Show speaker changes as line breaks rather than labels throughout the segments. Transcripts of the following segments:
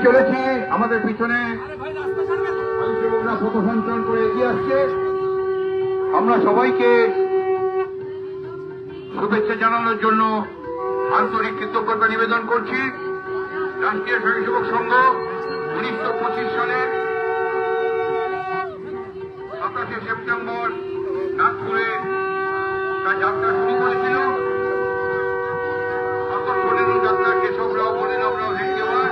চলেছি। আমাদের পিছনে যুবকরা পথসঞ্চরণ করে এগিয়ে আসছে। আমরা সবাইকে শুভেচ্ছা জানানোর জন্য আন্তরিক কৃতজ্ঞতা নিবেদন করছি। রাষ্ট্রীয় স্বয়ংসেবক সংঘ 1925 সালের 27 সেপ্টেম্বর নাগপুরে তার যাত্রা শুরু করেছিল। ততক্ষণের এই যাত্রা কেশবরাও বলেরামরাও হেডগেওয়ার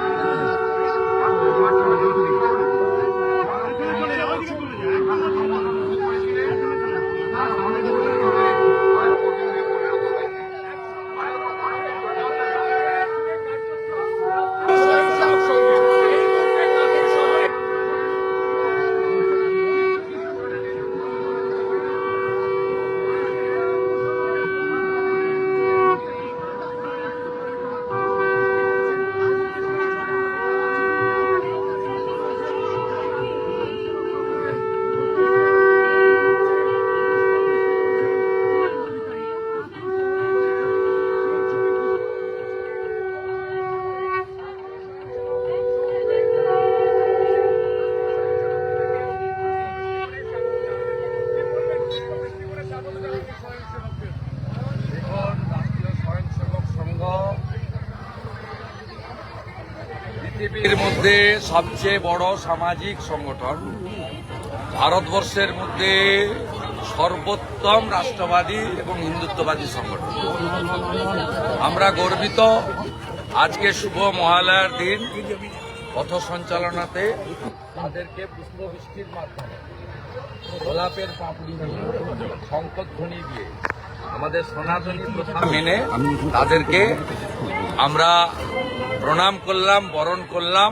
পৃথিবীর মধ্যে সবচেয়ে বড় সামাজিক সংগঠন, ভারতবর্ষের মধ্যে সর্বোত্তম রাষ্ট্রবাদী এবং হিন্দুত্ববাদী সংগঠন। আমরা গর্বিত। আজকে শুভ মহালয়ার দিন পথ সঞ্চালনাতে তাদেরকে পুষ্পবৃষ্টির মাধ্যমে, গোলাপের পাপড়ি দিয়ে, শঙ্খধ্বনি দিয়ে, আমাদের সনাতনী প্রথা মেনে তাদেরকে আমরা প্রণাম করলাম, বরণ করলাম,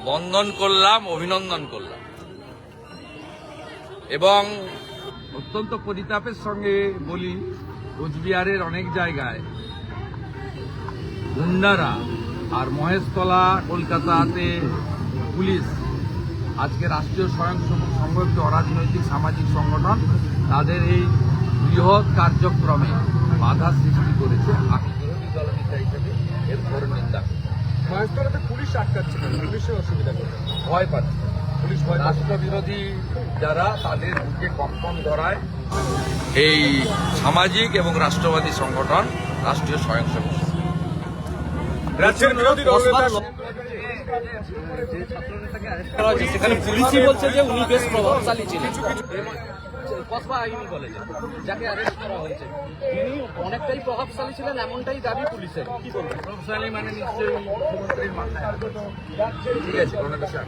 বন্দন করলাম, অভিনন্দন করলাম। এবং অত্যন্ত পরিতাপের সঙ্গে বলি, কোচবিহারের অনেক জায়গায় গুন্ডারা আর মহেশতলা কলকাতাতে পুলিশ, আজকে রাষ্ট্রীয় স্বয়ংসেবক সংঘ একটি অরাজনৈতিক সামাজিক সংগঠন, তাদের এই বৃহৎ কার্যক্রমে বাধা সৃষ্টি করেছে। আমি বিরোধী দলনেতা হিসেবে এর ঘোর নিন্দা।
মহেশতলাতে পুলিশ আটকাচ্ছে, পুলিশের অসুবিধা করে
ভয় পাচ্ছে। পুলিশ রাষ্ট্রবিরোধী যারা, তাদের বুকে কম্পন ধরায় এই সামাজিক এবং রাষ্ট্রবাদী সংগঠন রাষ্ট্রীয় স্বয়ংসেবক সংঘ।
রাজ্যের বিরোধী দলনেতা
সেখানে পুলিশই বলছে যে উনি বেশ প্রভাবশালী ছিলেন। কসবা আইনি কলেজে যাকে অ্যারেস্ট করা হয়েছে, তিনি অনেকটাই প্রভাবশালী ছিলেন, এমনটাই দাবি পুলিশের। কি বলবেন?
প্রভাবশালী মানে নিশ্চয়ই মুখ্যমন্ত্রীর মাথায়। ঠিক আছে, কোনো বিষয়